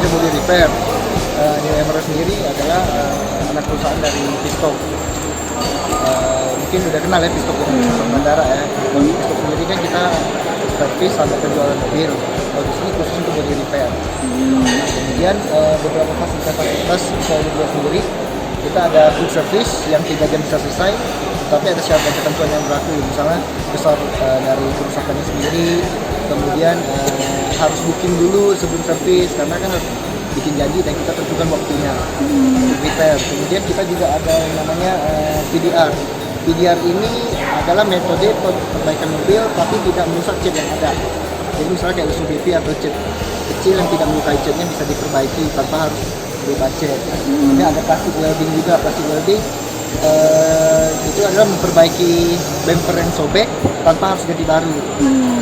khususnya body repair. New Emera sendiri adalah anak perusahaan dari Pistok. Mungkin udah kenal ya Pistok dengan Pistok Bandara ya. Kalau Pistok sendiri kan kita servis sampai penjualan mobil. Kalau di sini khusus untuk body repair. Nah, kemudian beberapa fasilitas saya buat sendiri. Kita ada full service yang 3 jam bisa selesai, tapi ada syarat dan ketentuan yang berlaku. Misalnya besar dari kerusakannya sendiri, kemudian harus booking dulu sebelum servis karena kan harus bikin janji dan kita tentukan waktunya untuk repair. Kemudian kita juga ada yang namanya PDR. PDR ini adalah metode perbaikan mobil tapi tidak merusak cat yang ada. Jadi misalnya kayak SUBP atau cat kecil yang tidak melukai catnya bisa diperbaiki tanpa harus berubah cat. Ini ada plastik welding juga. Plastik welding itu adalah memperbaiki bumper yang sobek tanpa harus ganti baru.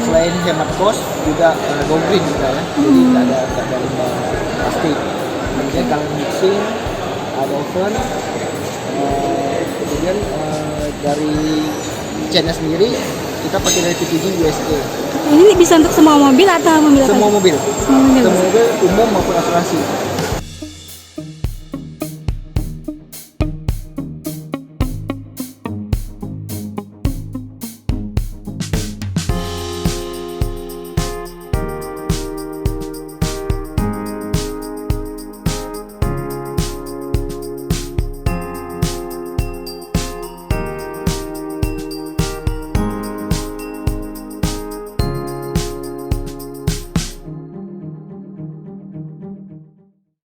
Selain hemat kos juga go green juga ya. Jadi tidak ada limbah plastik. Kemudian kalau mixing ada oven. Kemudian dari catnya sendiri kita pakai dari PPG USA. Ini bisa untuk semua mobil atau mobil apa? Semua mobil. Semua mobil. Semua mobil umum maupun asuransi.